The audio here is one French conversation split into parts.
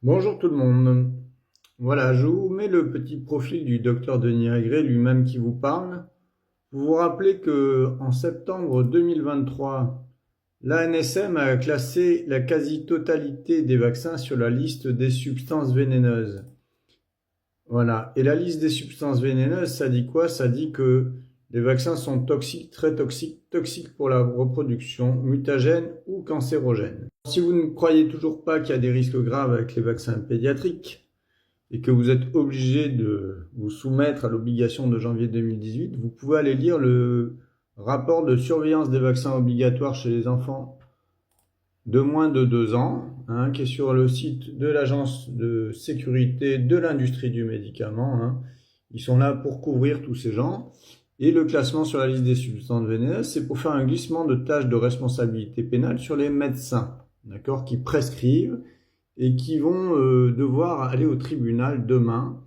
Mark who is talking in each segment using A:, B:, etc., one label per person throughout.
A: Bonjour tout le monde. Voilà, je vous mets le petit profil du docteur Denis Agré, lui-même qui vous parle. Vous vous rappelez que en septembre 2023, l'ANSM a classé la quasi-totalité des vaccins sur la liste des substances vénéneuses. Voilà. Et la liste des substances vénéneuses, ça dit quoi? Ça dit que les vaccins sont toxiques, très toxiques, toxiques pour la reproduction, mutagènes ou cancérogènes. Si vous ne croyez toujours pas qu'il y a des risques graves avec les vaccins pédiatriques et que vous êtes obligé de vous soumettre à l'obligation de janvier 2018, vous pouvez aller lire le rapport de surveillance des vaccins obligatoires chez les enfants de moins de 2 ans, qui est sur le site de l'Agence de sécurité de l'industrie du médicament. Ils sont là pour couvrir tous ces gens. Et le classement sur la liste des substances vénéneuses, c'est pour faire un glissement de tâches de responsabilité pénale sur les médecins, d'accord, qui prescrivent et qui vont devoir aller au tribunal demain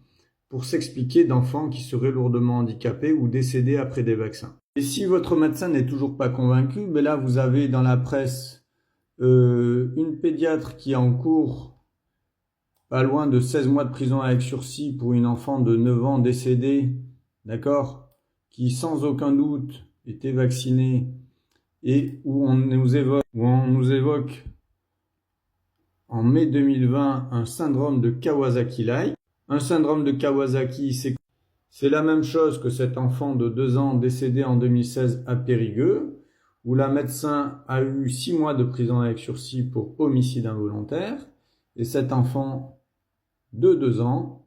A: pour s'expliquer d'enfants qui seraient lourdement handicapés ou décédés après des vaccins. Et si votre médecin n'est toujours pas convaincu, ben là vous avez dans la presse une pédiatre qui est en cours pas loin de 16 mois de prison avec sursis pour une enfant de 9 ans décédée, d'accord, qui sans aucun doute était vaccinée et où on nous évoque en mai 2020 un syndrome de Kawasaki-like. Un syndrome de Kawasaki, c'est la même chose que cet enfant de 2 ans décédé en 2016 à Périgueux, où la médecin a eu 6 mois de prison avec sursis pour homicide involontaire, et cet enfant de 2 ans,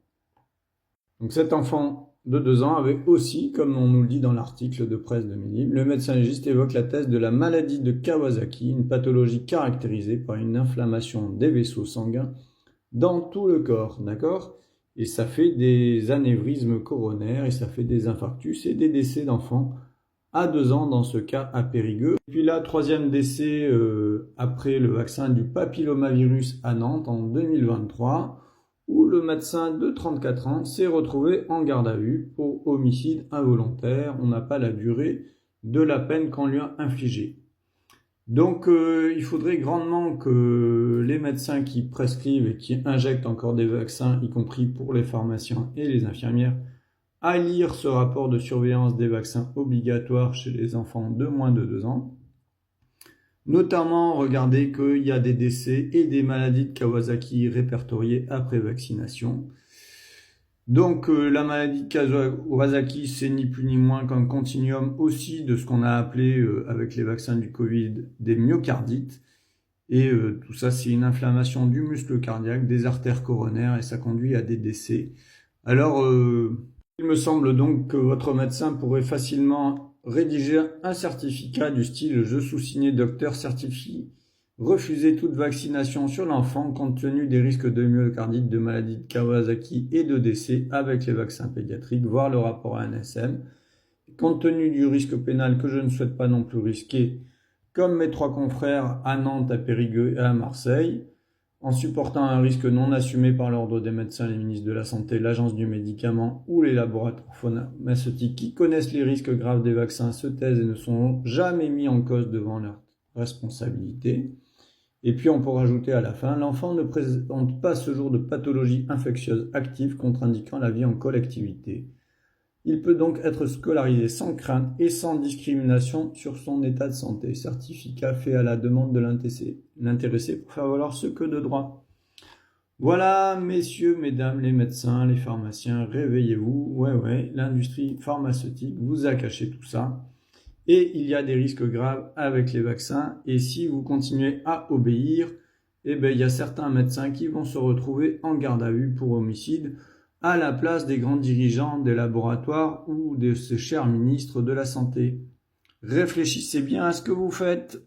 A: avait aussi, comme on nous le dit dans l'article de presse de Midi, le médecin légiste évoque la thèse de la maladie de Kawasaki, une pathologie caractérisée par une inflammation des vaisseaux sanguins dans tout le corps, d'accord? Et ça fait des anévrismes coronaires, et ça fait des infarctus et des décès d'enfants à 2 ans dans ce cas à Périgueux. Et puis là, troisième décès après le vaccin du papillomavirus à Nantes en 2023, où le médecin de 34 ans s'est retrouvé en garde à vue pour homicide involontaire. On n'a pas la durée de la peine qu'on lui a infligée. Donc il faudrait grandement que les médecins qui prescrivent et qui injectent encore des vaccins, y compris pour les pharmaciens et les infirmières, à lire ce rapport de surveillance des vaccins obligatoires chez les enfants de moins de 2 ans. Notamment, regardez qu'il y a des décès et des maladies de Kawasaki répertoriées après vaccination. Donc la maladie de Kawasaki, c'est ni plus ni moins qu'un continuum aussi de ce qu'on a appelé avec les vaccins du Covid des myocardites. Et tout ça, c'est une inflammation du muscle cardiaque, des artères coronaires, et ça conduit à des décès. Alors, il me semble donc que votre médecin pourrait facilement rédiger un certificat du style « Je sous-signé docteur certifie refuser toute vaccination sur l'enfant compte tenu des risques de myocardite, de maladie de Kawasaki et de décès avec les vaccins pédiatriques, voire le rapport ANSM. Compte tenu du risque pénal que je ne souhaite pas non plus risquer, comme mes 3 confrères à Nantes, à Périgueux et à Marseille, en supportant un risque non assumé par l'ordre des médecins, les ministres de la Santé, l'Agence du médicament ou les laboratoires pharmaceutiques qui connaissent les risques graves des vaccins, se taisent et ne sont jamais mis en cause devant leur responsabilité. Et puis on peut rajouter à la fin, l'enfant ne présente pas ce jour de pathologie infectieuse active contre-indiquant la vie en collectivité. Il peut donc être scolarisé sans crainte et sans discrimination sur son état de santé. Certificat fait à la demande de l'intéressé pour faire valoir ce que de droit. Voilà, messieurs, mesdames, les médecins, les pharmaciens, réveillez-vous. Ouais, l'industrie pharmaceutique vous a caché tout ça. Et il y a des risques graves avec les vaccins. Et si vous continuez à obéir, il y a certains médecins qui vont se retrouver en garde à vue pour homicide à la place des grands dirigeants des laboratoires ou de ces chers ministres de la Santé. Réfléchissez bien à ce que vous faites.